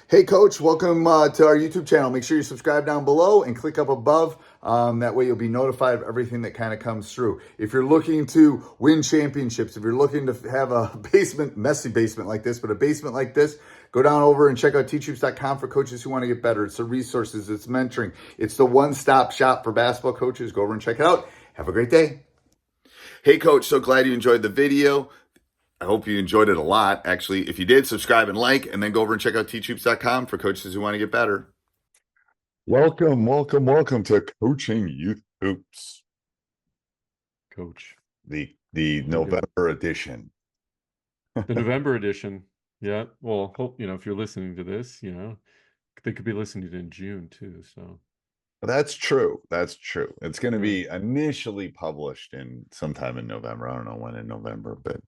Hey, Coach, welcome to our YouTube channel. Make sure you subscribe down below and click up above. That way you'll be notified of everything that kind of comes through. If you're looking to win championships, if you're looking to have a messy basement like this, but a basement like this, go down over and check out teachhoops.com for coaches who want to get better. It's the resources, it's mentoring, it's the one-stop shop for basketball coaches. Go over and check it out. Have a great day. Hey, Coach, so glad you enjoyed the video. I hope you enjoyed it a lot. Actually, if you did, subscribe and like, and then go over and check out teachhoops.com for coaches who want to get better. Welcome to Coaching Youth Hoops. Coach. The November edition. The November edition. Yeah. Well, hope, if you're listening to this, they could be listening to it in June too. So That's true. It's going to be initially published in sometime in November. I don't know when in November, but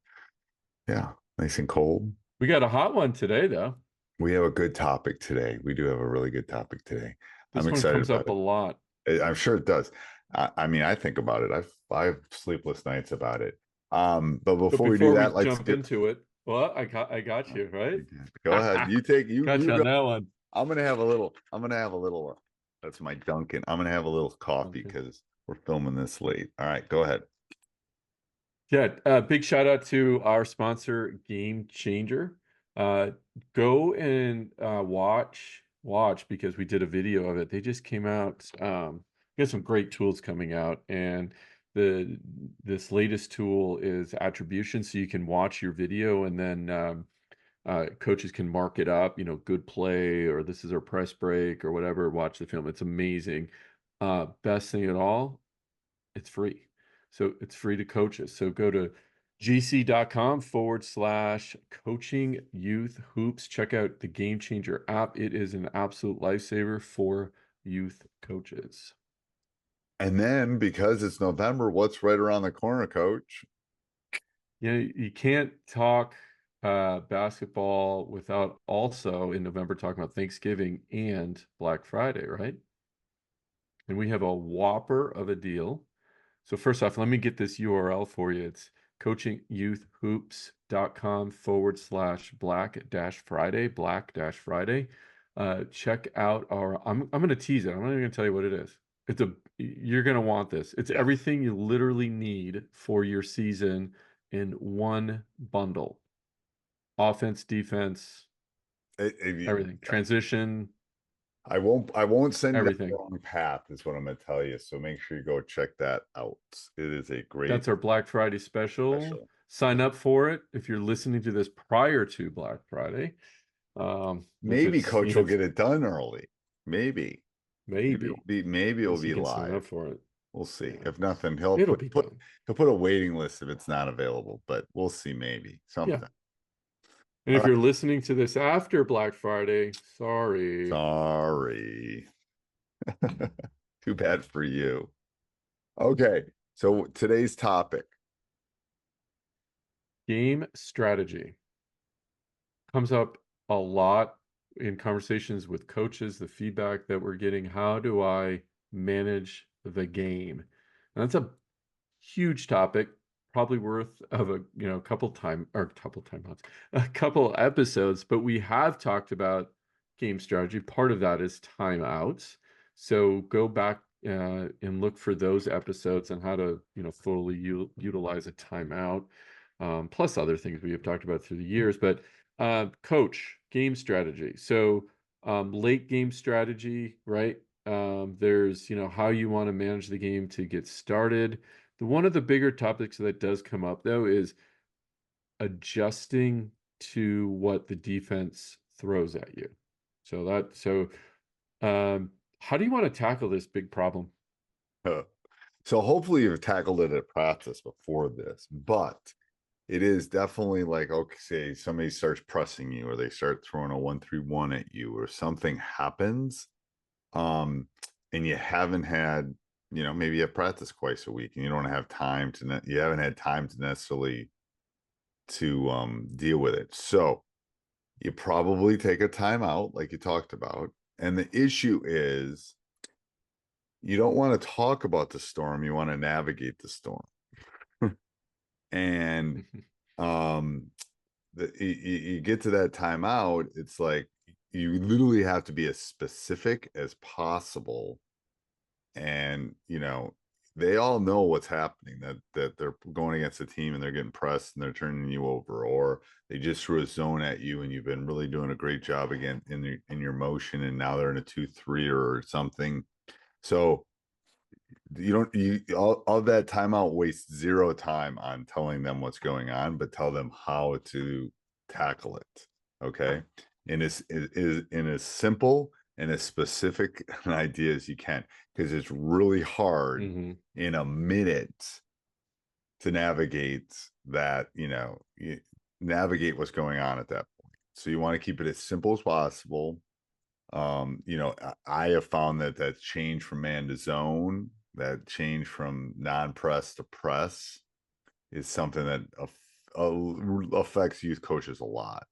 yeah, nice and cold. We got a hot one today, though. We have a good topic today. We do have a really good topic today. This I'm one excited comes about up it. a lot. I'm sure it does. I mean, I think about it. I have sleepless nights about it. But before we do that, let's jump into it. Well, I got you, right? Go ahead. You got you on that one. I'm gonna have a little. That's my Dunkin'. I'm gonna have a little coffee because we're filming this late. All right, go ahead. Yeah, big shout out to our sponsor, Game Changer. Go and watch because we did a video of it. They just came out. Got some great tools coming out, and this latest tool is attribution, so you can watch your video and then coaches can mark it up. Good play, or this is our press break, or whatever. Watch the film. It's amazing. Best thing at all, it's free. So it's free to coaches. So go to gc.com/coaching youth hoops. Check out the Game Changer app. It is an absolute lifesaver for youth coaches. And then because it's November, what's right around the corner, Coach? You can't talk basketball without also in November talking about Thanksgiving and Black Friday, right? And we have a whopper of a deal. So first off, let me get this URL for you. It's coachingyouthhoops.com/black-friday. Check out I'm going to tease it. I'm not even going to tell you what it is. You're going to want this. It's everything you literally need for your season in one bundle. Offense, defense, everything. Transition. I won't send everything. you down the wrong path is what I'm going to tell you. So make sure you go check that out. It is a great. That's our Black Friday special. Sign up for it if you're listening to this prior to Black Friday. Maybe Coach will get it done early. Maybe it'll be live. Sign up for it. We'll see. If nothing, he'll put a waiting list if it's not available. But we'll see. Maybe something. Yeah. And if you're listening to this after Black Friday, sorry. Too bad for you. Okay, so today's topic. Game strategy. Comes up a lot in conversations with coaches, the feedback that we're getting. How do I manage the game? And that's a huge topic. Probably worth of a couple episodes, but we have talked about game strategy. Part of that is timeouts. So go back and look for those episodes on how to fully utilize a timeout, plus other things we have talked about through the years. But coach, game strategy. So late game strategy, right? There's how you want to manage the game to get started. One of the bigger topics that does come up, though, is adjusting to what the defense throws at you. So how do you want to tackle this big problem? So hopefully you've tackled it at practice before this, but it is definitely like, okay, say somebody starts pressing you or they start throwing a 1-3-1 at you or something happens, and you haven't had maybe you have practice twice a week and you don't have time you haven't had time to necessarily to deal with it. So you probably take a timeout like you talked about. And the issue is you don't want to talk about the storm. You want to navigate the storm. And you get to that timeout. It's like you literally have to be as specific as possible. And, they all know what's happening, that they're going against a team and they're getting pressed and they're turning you over, or they just threw a zone at you and you've been really doing a great job again in your motion, and now they're in a 2-3 or something. So you don't you all that timeout wastes zero time on telling them what's going on, but tell them how to tackle it. Okay. And is in as simple and as specific an idea as you can, because it's really hard Hmm. in a minute to navigate that, navigate what's going on at that point. So you want to keep it as simple as possible. I have found that change from man to zone, that change from non-press to press, is something that affects youth coaches a lot.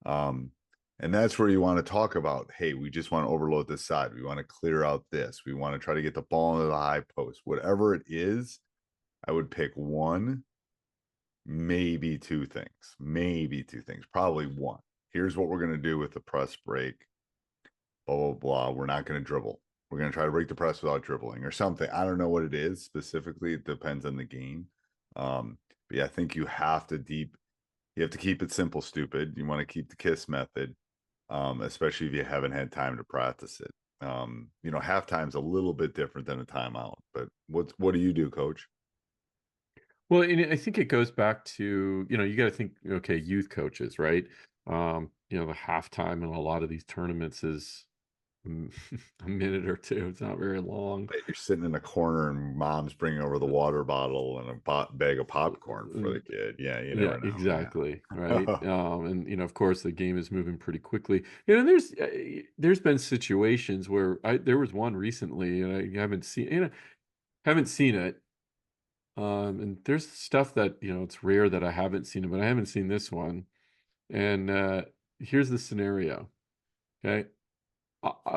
Um, and that's where you want to talk about, hey, we just want to overload this side. We want to clear out this. We want to try to get the ball into the high post. Whatever it is, I would pick one, maybe two things, probably one. Here's what we're going to do with the press break, blah, blah, blah. We're not going to dribble. We're going to try to break the press without dribbling or something. I don't know what it is specifically. It depends on the game. But yeah, I think you have to keep it simple, stupid. You want to keep the KISS method, especially if you haven't had time to practice it. Halftime's a little bit different than a timeout, but what do you do, coach? Well, and I think it goes back to, you got to think, okay, youth coaches, right? The halftime in a lot of these tournaments is mm, a minute or two. It's not very long. You're sitting in a corner and mom's bringing over the water bottle and a bag of popcorn for the kid. Yeah, you Yeah, never know. exactly, right? Yeah. And of course, the game is moving pretty quickly. There's been situations where there was one recently, and I haven't seen it. And there's stuff that it's rare that I haven't seen it, but I haven't seen this one. And here's the scenario. Okay,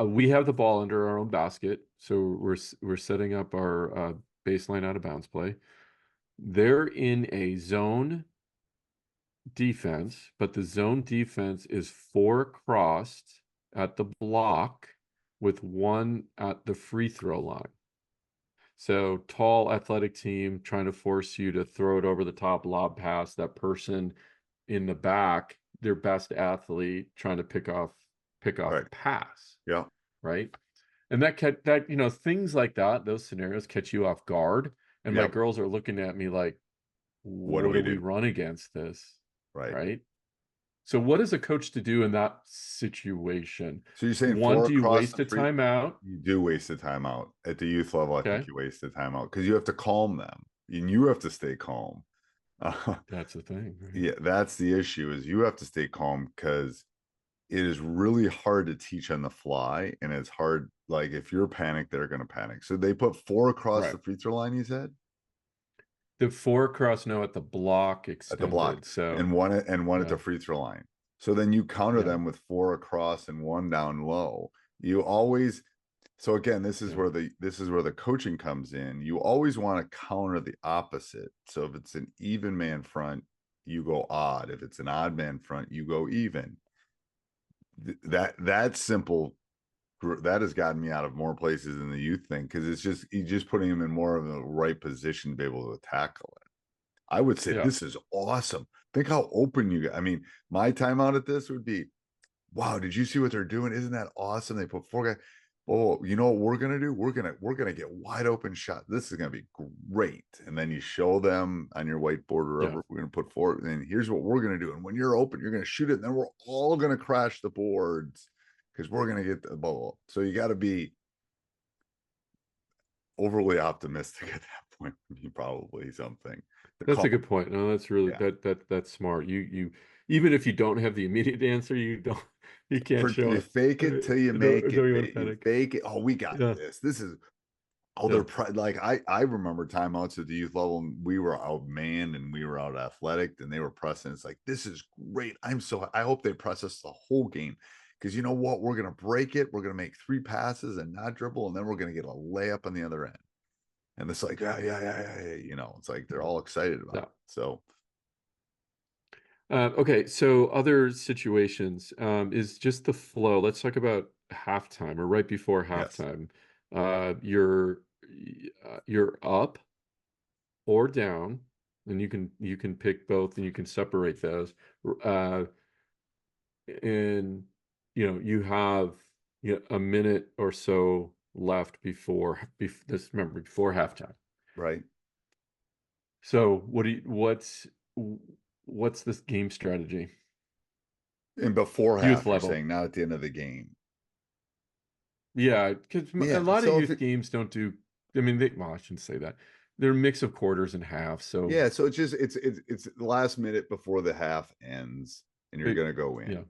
we have the ball under our own basket, so we're setting up our baseline out of bounds play. They're in a zone defense, but the zone defense is 4 crossed at the block with 1 at the free throw line. So tall athletic team trying to force you to throw it over the top, lob pass that person in the back, their best athlete trying to pick off Right. the pass, Yeah. right? And things like that, those scenarios catch you off guard. And my Yep. girls are looking at me like, What do what we do we do? run against this? Right. Right. So what is a coach to do in that situation? So you're saying One, 4 do you across waste the a free timeout? you do waste a timeout. At the youth level, I think Okay. you waste a timeout because you have to calm them and you have to stay calm. That's the thing, right? Yeah, that's the issue, is you have to stay calm because it is really hard to teach on the fly, and it's hard, like, if you're panicked, they're gonna panic. So they put 4 across Right. the free throw line, you said? The 4 cross no at the block At the block, extended. So and one at yeah, the free throw line. So then you counter yeah, them with 4 across and 1 down low. You always So again, yeah, this is where the coaching comes in. You always want to counter the opposite. So if it's an even man front, you go odd. If it's an odd man front, you go even. That simple, that has gotten me out of more places than the youth thing, because it's just you just putting him in more of the right position to be able to tackle it. I would say yeah, this is awesome. Think how open you get. I mean, my timeout at this would be, wow, did you see what they're doing? Isn't that awesome? They put 4 guys. Oh, you know what we're gonna do? We're gonna get wide open shot. This is gonna be great. And then you show them on your whitebboard or yeah, wherever we're gonna put forward. And here's what we're gonna do. And when you're open, you're gonna shoot it. And then we're all gonna crash the boards because we're gonna get the ball. So you got to be overly optimistic at that point. Probably something to that's a call. good point. No, that's really Yeah. that's smart. You even if you don't have the immediate answer, you can't show You it. fake it till you make it. Don't you want to You panic? fake it. Oh, we got Yeah, this. This is Oh, yeah, like I remember timeouts at the youth level, and we were outmanned and we were out athletic, and they were pressing. It's like, this is great. I hope they press us the whole game, because you know what? We're gonna break it. We're gonna make 3 passes and not dribble, and then we're gonna get a layup on the other end. And it's like, yeah, yeah, yeah, yeah, yeah. It's like they're all excited about yeah. it. So Okay, so other situations is just the flow. Let's talk about halftime or right before Yes. halftime. You're up or down, and you can pick both, and you can separate those. Uh, and you have a minute or so left before halftime. Right. So what's this game strategy? And before Youth half, you're level. saying, not at the end of the game. Yeah, because a Yeah. lot of So if youth it, games don't do. I mean, well, I shouldn't say that. They're a mix of quarters and halves. So yeah, so it's the last minute before the half ends, and you're big, gonna go yeah. in.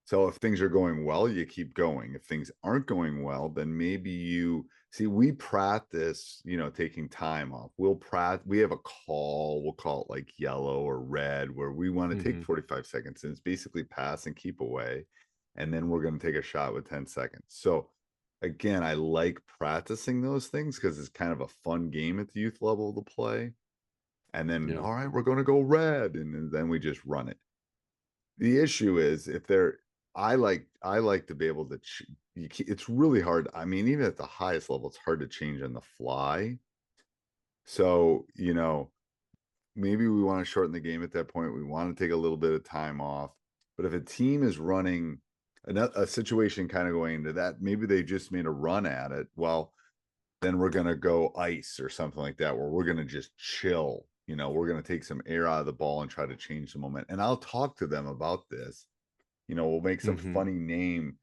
So if things are going well, you keep going. If things aren't going well, then maybe you see we practice, taking time off. We have a call, we'll call it like yellow or red, where we want to take Hmm. 45 seconds and it's basically pass and keep away. And then we're going to take a shot with 10 seconds. So again, I like practicing those things because it's kind of a fun game at the youth level to play. And then, Yeah. all right, we're going to go red. And then we just run it. The issue is if they're I like to be able to it's really hard. I mean, even at the highest level, it's hard to change on the fly. So, maybe we want to shorten the game at that point. We want to take a little bit of time off. But if a team is running a situation kind of going into that, maybe they just made a run at it. Well, then we're going to go ice or something like that, where we're going to just chill. We're going to take some air out of the ball and try to change the moment. And I'll talk to them about this. We'll make some Hmm. funny name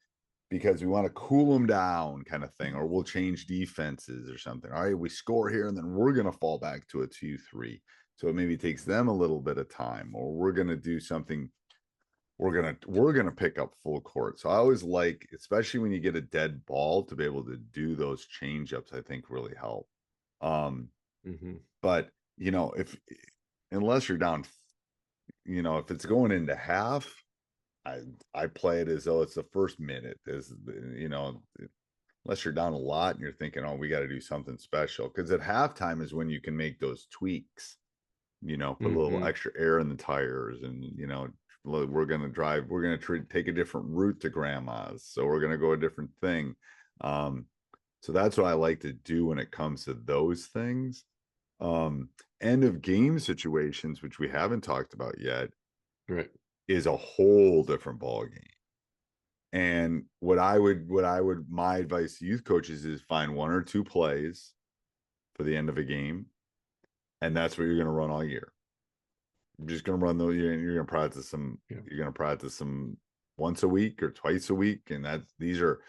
because we want to cool them down, kind of thing, or we'll change defenses or something. All right, we score here and then we're going to fall back to a 2-3. So it maybe takes them a little bit of time, or we're going to do something. We're gonna pick up full court. So I always like, especially when you get a dead ball, to be able to do those change ups, I think really help. Um, Hmm. but if unless you're down, if it's going into half, I I play it as though it's the first minute. Unless you're down a lot and you're thinking, oh, we got to do something special. Because at halftime is when you can make those tweaks. Put a little Hmm. extra air in the tires, and we're gonna drive. We're gonna take a different route to grandma's, so we're gonna go a different thing. Um, so that's what I like to do when it comes to those things. Um, End of game situations, which we haven't talked about yet, Right. is a whole different ball game. And my advice to youth coaches is find one or two plays for the end of a game, and that's what you're going to run all year. You're just going to run those. You're going to practice them. Yeah. You're going to practice them once a week or twice a week, and these are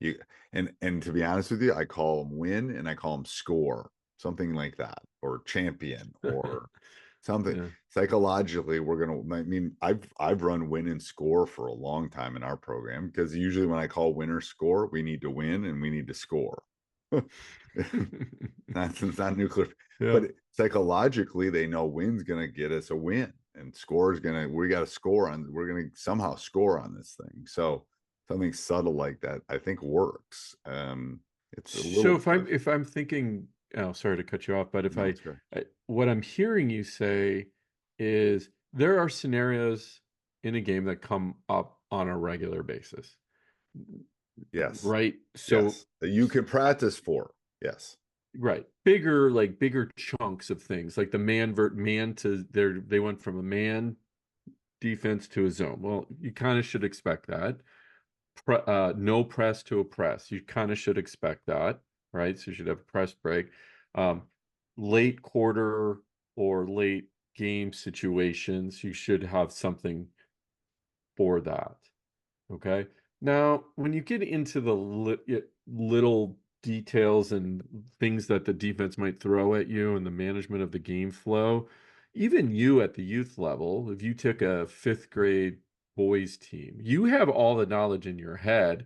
you. And to be honest with you, I call them win and I call them score, something like that, or champion, or something. Yeah. Psychologically, we're gonna. I mean, I've run win and score for a long time in our program, because usually when I call win or score, we need to win and we need to score. It's not nuclear, Yeah. but psychologically, they know win's gonna get us a win, and score is gonna. We got to score on. We're gonna somehow score on this thing. So something subtle like that, I think, works. It's a So little if I'm different. if I'm thinking, oh, sorry to cut you off, but if No, it's good. what I'm hearing you say is there are scenarios in a game that come up on a regular basis, Yes, right? So, yes, that you can practice for. Yes, right, bigger chunks of things, like the man to they went from a man defense to a zone. Well, you kind of should expect that. No press to a press. You kind of should expect that, right? So you should have a press break. Um, Late quarter or late game situations, you should have something for that. Okay. Now, when you get into the little details and things that the defense might throw at you and the management of the game flow, even you at the youth level, if you took a fifth grade boys team, you have all the knowledge in your head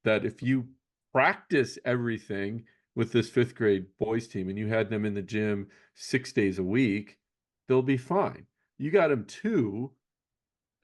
that if you practice everything with this fifth grade boys team and you had them in the gym 6 days a week, they'll be fine. You got them two,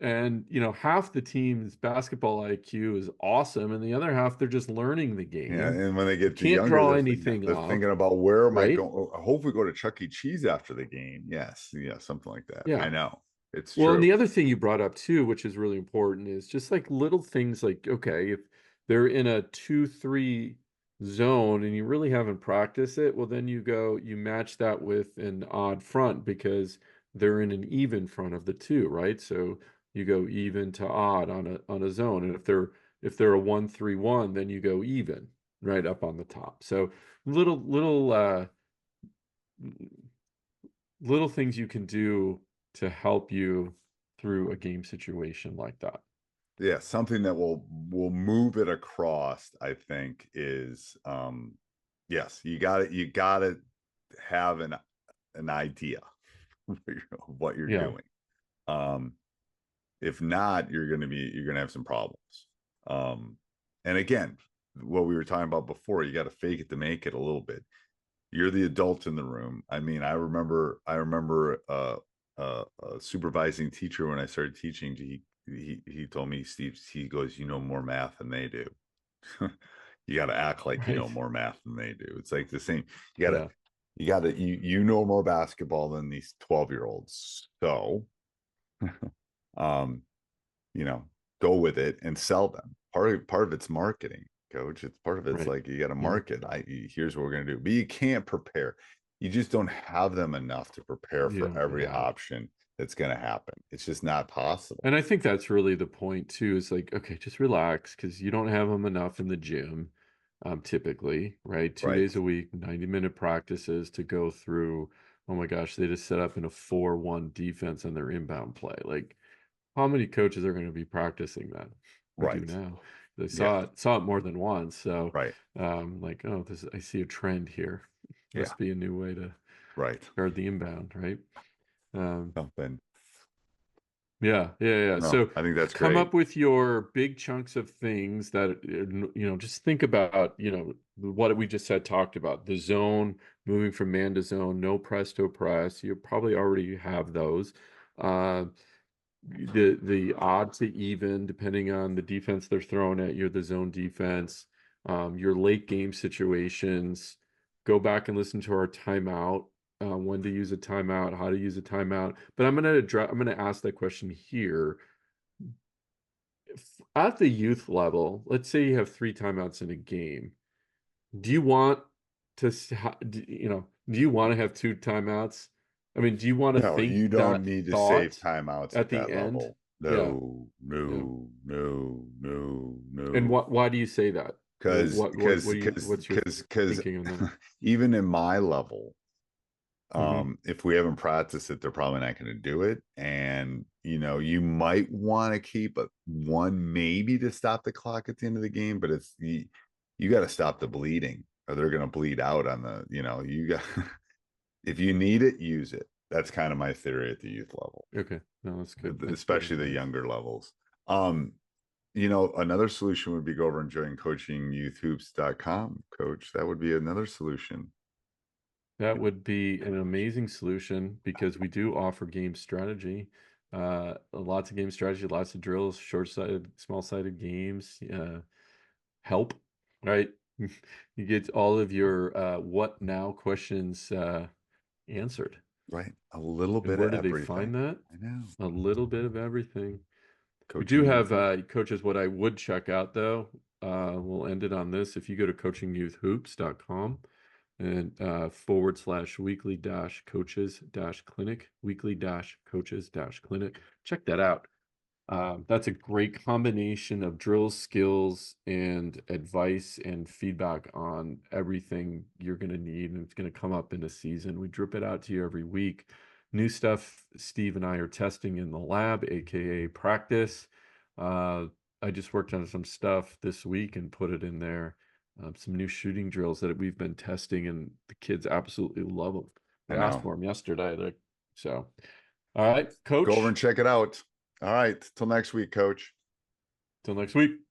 and half the team's basketball IQ is awesome, and the other half they're just learning the yeah. game. And when they You get can't younger, draw they're anything up, thinking about, where am I right? going? I hope we go to Chuck E. Cheese after the game. Yes, yeah, something like that. I Yeah. know. It's Well, and true. the other thing you brought up too, which is really important, is just like little things like, okay, if they're in a 2-3 zone and you really haven't practiced it, well, then you match that with an odd front because they're in an even front of the two, right? So you go even to odd on a zone. And if they're a 1-3-1, then you go even right up on the top. So little things you can do to help you through a game situation like that. Yeah, something that will move it across, I think, is yes, you gotta have an idea of what you're Yeah, doing. Um, if not, you're gonna have some problems. Um, and again, what we were talking about before, you got to fake it to make it a little bit. You're the adult in the room. I mean, I remember a supervising teacher when I started teaching. He told me, Steve, he goes, you know more math than they do. You got to act like you know right. more math than they do. It's like the same. You gotta Yeah, you know more basketball than these 12-year-olds. So um you know, go with it and sell them. Part of it's marketing, coach. It's part of it's right. like you got to Yeah, market. Here's what we're gonna do, but you can't prepare. You just don't have them enough to prepare you for don't every know. option that's gonna happen. It's just not possible. And I think that's really the point too, is like, okay, just relax because you don't have them enough in the gym, typically, right? 2 days Right. a week, 90-minute practices to go through. Oh my gosh, they just set up in a 4-1 defense on their inbound play. Like, how many coaches are going to be practicing that or do Right. now? They Yeah. saw it more than once. So, Right. like, oh, I see a trend here. Yeah. Must be a new way to Right. guard the inbound, right? Um, Something. yeah, yeah, yeah. No, So I think that's come great. up with your big chunks of things that, just think about, what we just talked about, the zone, moving from man to zone, no press to press. You probably already have those. Uh, the odd to even, depending on the defense they're throwing at you, the zone defense, your late game situations. Go back and listen to our timeout, when to use a timeout, how to use a timeout. But I'm gonna ask that question here. At the youth level, let's say you have 3 timeouts in a game. Do you want do you want to have 2 timeouts? I mean, do you want to No, think you don't that need to save thought timeouts at at the that end? level. Yeah, No, yeah. no, no, no, And no. why do you say that? Because because because What's your because thinking on that? even in my level, Hmm. if we haven't practiced it, they're probably not going to do it. And you might want to keep one maybe to stop the clock at the end of the game, but you got to stop the bleeding, or they're going to bleed out on you got if you need it, use it. That's kind of my theory at the youth level, Okay, no, that's good. That's good especially the advice. younger levels. Um, another solution would be go over and join coachingyouthhoops.com, coach. That would be another solution. That would be an amazing solution because we do offer game strategy, lots of game strategy, lots of drills, short-sighted, small-sided games, help, right? You get all of your what now questions answered. Right. A little And bit where of do they find everything. that? I know. A little bit of everything. We do Coaching have YouTube. coaches. What I would check out though, we'll end it on this. If you go to coachingyouthhoops.com and / weekly dash coaches dash clinic, weekly dash coaches dash clinic, check that out. That's a great combination of drills, skills, and advice and feedback on everything you're going to need. And it's going to come up in a season. We drip it out to you every week. New stuff Steve and I are testing in the lab, aka practice. Uh, I just worked on some stuff this week and put it in there. Some new shooting drills that we've been testing, and the kids absolutely love them. I They asked know. for them yesterday. So, all right, Go over coach. and check it out. All right. Till next week, coach. Till next week.